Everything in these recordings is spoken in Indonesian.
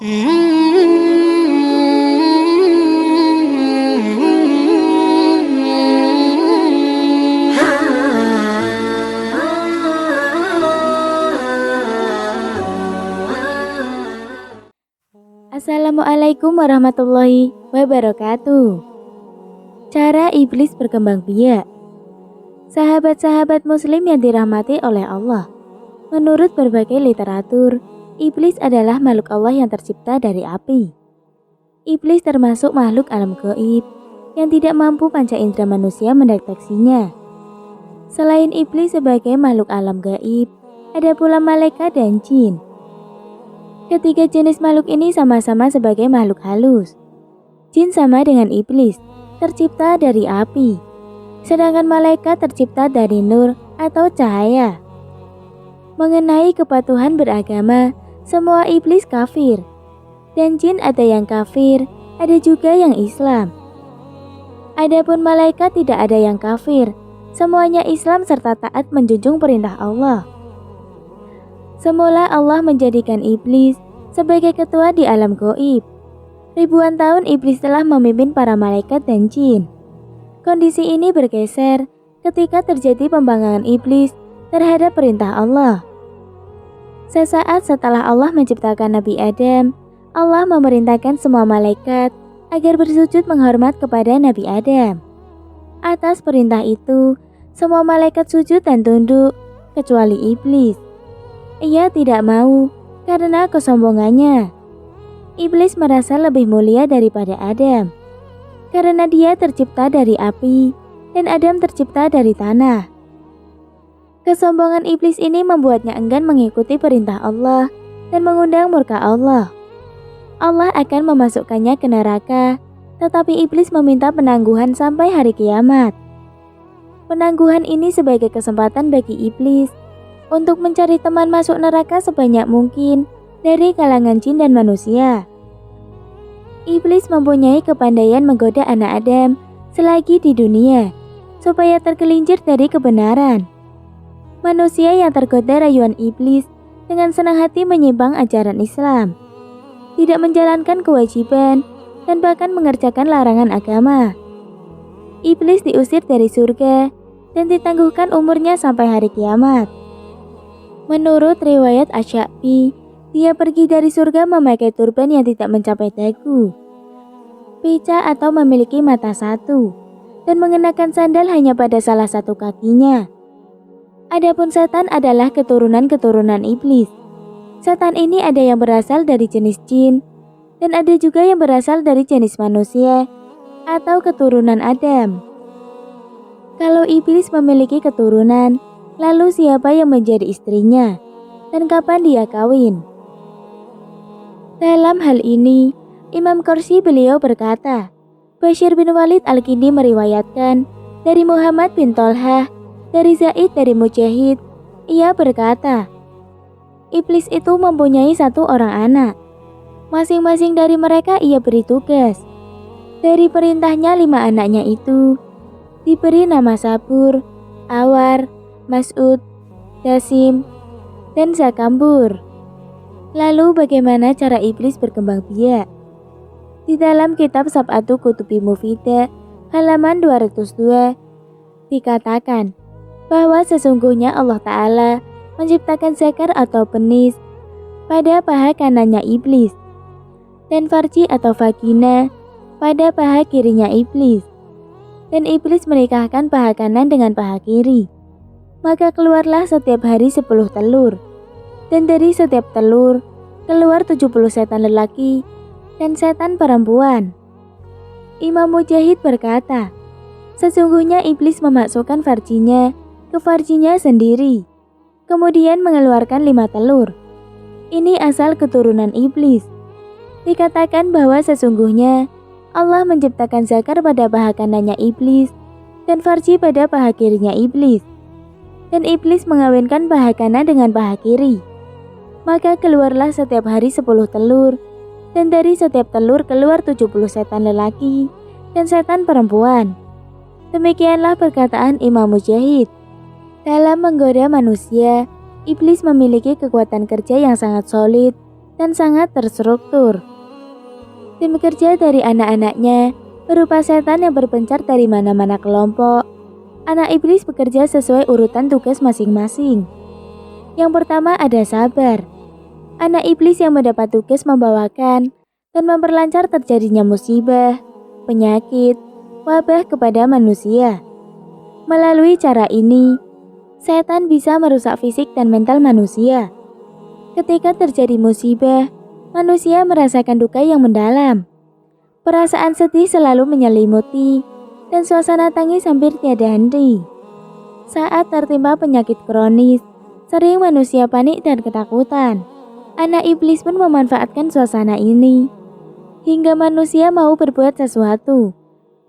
Assalamualaikum warahmatullahi wabarakatuh. Cara iblis berkembang biak. Sahabat-sahabat muslim yang dirahmati oleh Allah, menurut berbagai literatur, iblis adalah makhluk Allah yang tercipta dari api. Iblis termasuk makhluk alam gaib yang tidak mampu panca indera manusia mendeteksinya. Selain iblis sebagai makhluk alam gaib, ada pula malaikat dan jin. Ketiga jenis makhluk ini sama-sama sebagai makhluk halus. Jin sama dengan iblis, tercipta dari api, sedangkan malaikat tercipta dari nur atau cahaya. Mengenai kepatuhan beragama, semua iblis kafir, dan jin ada yang kafir, ada juga yang Islam. Adapun malaikat tidak ada yang kafir, semuanya Islam serta taat menjunjung perintah Allah. Semula Allah menjadikan iblis sebagai ketua di alam gaib. Ribuan tahun iblis telah memimpin para malaikat dan jin. Kondisi ini bergeser ketika terjadi pembangkangan iblis terhadap perintah Allah. Sesaat setelah Allah menciptakan Nabi Adam, Allah memerintahkan semua malaikat agar bersujud menghormat kepada Nabi Adam. Atas perintah itu, semua malaikat sujud dan tunduk kecuali iblis. Ia tidak mau karena kesombongannya. Iblis merasa lebih mulia daripada Adam karena dia tercipta dari api dan Adam tercipta dari tanah. Kesombongan iblis ini membuatnya enggan mengikuti perintah Allah dan mengundang murka Allah. Allah akan memasukkannya ke neraka, tetapi iblis meminta penangguhan sampai hari kiamat. Penangguhan ini sebagai kesempatan bagi iblis untuk mencari teman masuk neraka sebanyak mungkin dari kalangan jin dan manusia. Iblis mempunyai kepandaian menggoda anak Adam selagi di dunia, supaya tergelincir dari kebenaran. Manusia yang tergoda rayuan iblis dengan senang hati menyimpang ajaran Islam, tidak menjalankan kewajiban, dan bahkan mengerjakan larangan agama. Iblis diusir dari surga dan ditangguhkan umurnya sampai hari kiamat. Menurut riwayat Asy-Sya'bi, dia pergi dari surga memakai turban yang tidak mencapai dagu, pica atau memiliki mata satu, dan mengenakan sandal hanya pada salah satu kakinya. Adapun setan adalah keturunan-keturunan iblis. Setan ini ada yang berasal dari jenis jin, dan ada juga yang berasal dari jenis manusia atau keturunan Adam. Kalau iblis memiliki keturunan, lalu siapa yang menjadi istrinya, dan kapan dia kawin? Dalam hal ini, Imam Qursi beliau berkata, Bashir bin Walid Al-Kindi meriwayatkan dari Muhammad bin Tolhah, dari Zaid dari Mujahid, ia berkata, iblis itu mempunyai satu orang anak. Masing-masing dari mereka ia beri tugas. Dari perintahnya 5 anaknya itu diberi nama Sabur, Awar, Mas'ud, Dasim, dan Zakambur. Lalu bagaimana cara iblis berkembang biak? Di dalam kitab Sab'atu Kutubi Mufidah halaman 202 dikatakan bahwa sesungguhnya Allah Ta'ala menciptakan zakar atau penis pada paha kanannya iblis dan farji atau vagina pada paha kirinya iblis, dan iblis menikahkan paha kanan dengan paha kiri. Maka keluarlah setiap hari 10 telur, dan dari setiap telur keluar 70 setan lelaki dan setan perempuan. Imam Mujahid berkata, sesungguhnya iblis memasukkan farjinya ke farjinya sendiri, kemudian mengeluarkan 5 telur. Ini asal keturunan iblis. Dikatakan bahwa sesungguhnya Allah menciptakan zakar pada paha kanannya iblis dan farji pada paha kirinya iblis, dan iblis mengawinkan paha kanan dengan paha kiri. Maka keluarlah setiap hari 10 telur, dan dari setiap telur keluar 70 setan lelaki dan setan perempuan. Demikianlah perkataan Imam Mujahid. Dalam menggoda manusia, iblis memiliki kekuatan kerja yang sangat solid dan sangat terstruktur. Tim kerja dari anak-anaknya berupa setan yang berpencar dari mana-mana kelompok. Anak iblis bekerja sesuai urutan tugas masing-masing. Yang pertama ada sabar. Anak iblis yang mendapat tugas membawakan dan memperlancar terjadinya musibah, penyakit, wabah kepada manusia. Melalui cara ini, setan bisa merusak fisik dan mental manusia. Ketika terjadi musibah, manusia merasakan duka yang mendalam. Perasaan sedih selalu menyelimuti dan suasana tangis hampir tiada henti. Saat tertimpa penyakit kronis, sering manusia panik dan ketakutan. Anak iblis pun memanfaatkan suasana ini hingga manusia mau berbuat sesuatu,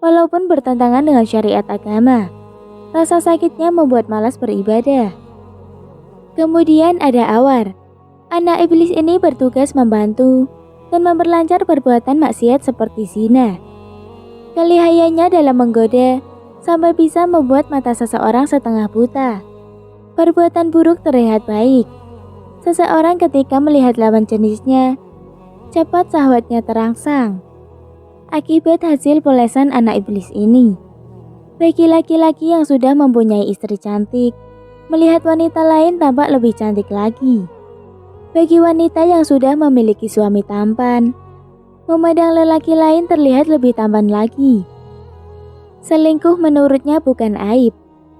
walaupun bertentangan dengan syariat agama. Rasa sakitnya membuat malas beribadah. Kemudian ada awar. Anak iblis ini bertugas membantu dan memperlancar perbuatan maksiat seperti zina. Kelihayannya dalam menggoda sampai bisa membuat mata seseorang setengah buta. Perbuatan buruk terlihat baik. Seseorang ketika melihat lawan jenisnya, cepat syahwatnya terangsang. Akibat hasil polesan anak iblis ini. Bagi laki-laki yang sudah mempunyai istri cantik, melihat wanita lain tampak lebih cantik lagi. Bagi wanita yang sudah memiliki suami tampan, memandang lelaki lain terlihat lebih tampan lagi. Selingkuh menurutnya bukan aib,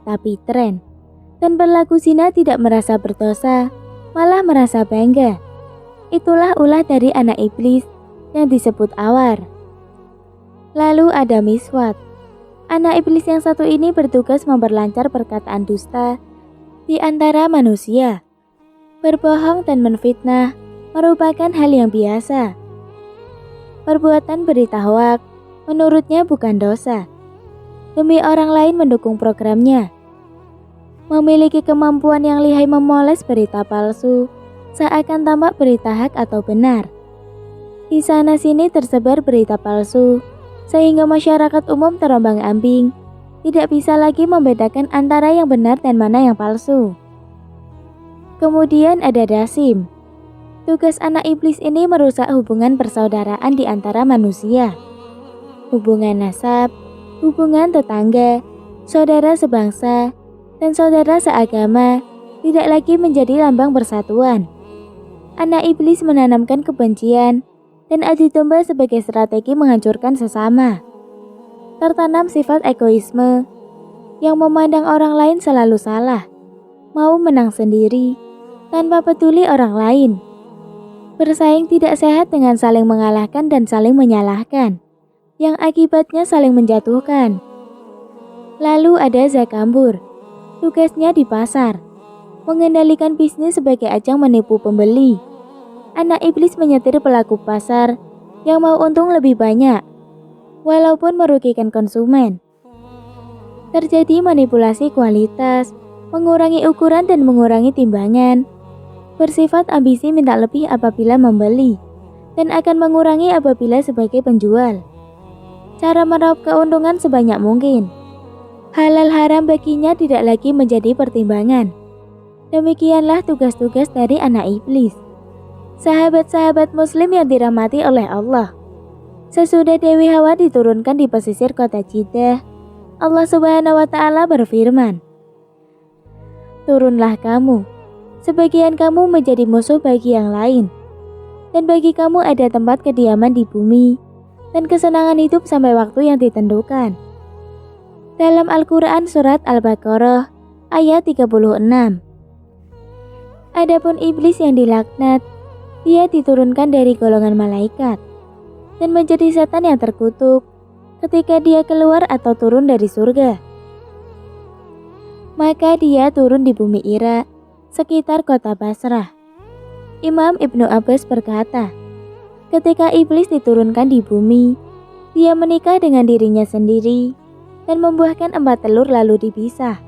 tapi tren. Dan berlaku zina tidak merasa berdosa, malah merasa bangga. Itulah ulah dari anak iblis yang disebut awar. Lalu ada miswat. Anak iblis yang satu ini bertugas memperlancar perkataan dusta di antara manusia. Berbohong dan menfitnah merupakan hal yang biasa. Perbuatan berita hoak menurutnya bukan dosa. Demi orang lain mendukung programnya. Memiliki kemampuan yang lihai memoles berita palsu seakan tampak berita hak atau benar. Di sana sini tersebar berita palsu sehingga masyarakat umum terombang-ambing, tidak bisa lagi membedakan antara yang benar dan mana yang palsu. Kemudian ada dasim. Tugas anak iblis ini merusak hubungan persaudaraan di antara manusia. Hubungan nasab, hubungan tetangga, saudara sebangsa, dan saudara seagama tidak lagi menjadi lambang persatuan. Anak iblis menanamkan kebencian dan adu domba sebagai strategi menghancurkan sesama. Tertanam sifat egoisme yang memandang orang lain selalu salah, mau menang sendiri tanpa peduli orang lain. Bersaing tidak sehat dengan saling mengalahkan dan saling menyalahkan, yang akibatnya saling menjatuhkan. Lalu ada zakambur. Tugasnya di pasar, mengendalikan bisnis sebagai ajang menipu pembeli. Anak iblis menyetir pelaku pasar yang mau untung lebih banyak, walaupun merugikan konsumen. Terjadi manipulasi kualitas, mengurangi ukuran dan mengurangi timbangan. Bersifat ambisi minta lebih apabila membeli, dan akan mengurangi apabila sebagai penjual. Cara meraup keuntungan sebanyak mungkin. Halal haram baginya tidak lagi menjadi pertimbangan. Demikianlah tugas-tugas dari anak iblis. Sahabat-sahabat muslim yang dirahmati oleh Allah. Sesudah Dewi Hawa diturunkan di pesisir kota Jeddah, Allah Subhanahu wa Ta'ala berfirman, "Turunlah kamu, sebagian kamu menjadi musuh bagi yang lain, dan bagi kamu ada tempat kediaman di bumi dan kesenangan hidup sampai waktu yang ditentukan." Dalam Al-Quran surat Al-Baqarah ayat 36. Adapun iblis yang dilaknat, dia diturunkan dari golongan malaikat dan menjadi setan yang terkutuk ketika dia keluar atau turun dari surga. Maka dia turun di bumi Irak, sekitar kota Basrah. Imam Ibnu Abbas berkata, ketika iblis diturunkan di bumi, dia menikah dengan dirinya sendiri dan membuahkan 4 telur lalu dipisah.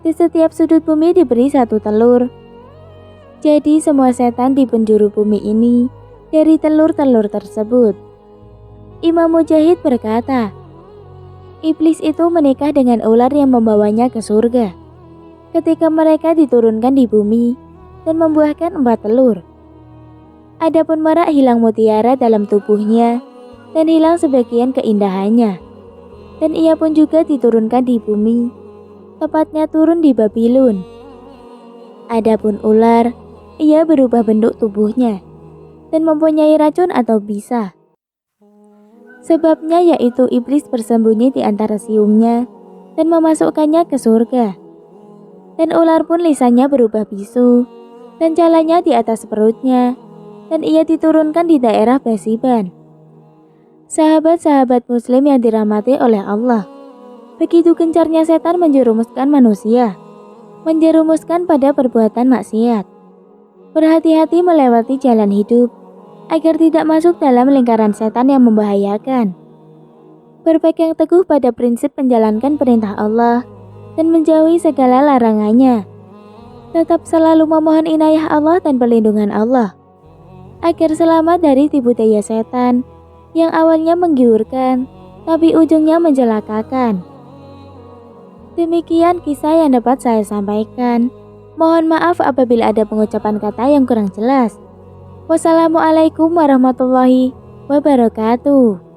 Di setiap sudut bumi diberi 1 telur. Jadi semua setan di penjuru bumi ini dari telur-telur tersebut. Imam Mujahid berkata, iblis itu menikah dengan ular yang membawanya ke surga. Ketika mereka diturunkan di bumi dan membuahkan 4 telur. Adapun merak hilang mutiara dalam tubuhnya dan hilang sebagian keindahannya. Dan ia pun juga diturunkan di bumi, tepatnya turun di Babylon. Adapun ular, ia berubah bentuk tubuhnya dan mempunyai racun atau bisa. Sebabnya yaitu iblis bersembunyi di antara siungnya dan memasukkannya ke surga. Dan ular pun lisannya berubah bisu dan jalannya di atas perutnya, dan ia diturunkan di daerah Basiban. Sahabat-sahabat muslim yang dirahmati oleh Allah, begitu gencarnya setan menjerumuskan manusia, menjerumuskan pada perbuatan maksiat. Berhati-hati melewati jalan hidup, agar tidak masuk dalam lingkaran setan yang membahayakan. Berpegang teguh pada prinsip menjalankan perintah Allah dan menjauhi segala larangannya. Tetap selalu memohon inayah Allah dan perlindungan Allah, agar selamat dari tipu daya setan yang awalnya menggiurkan, tapi ujungnya mencelakakan. Demikian kisah yang dapat saya sampaikan. Mohon maaf apabila ada pengucapan kata yang kurang jelas. Wassalamualaikum warahmatullahi wabarakatuh.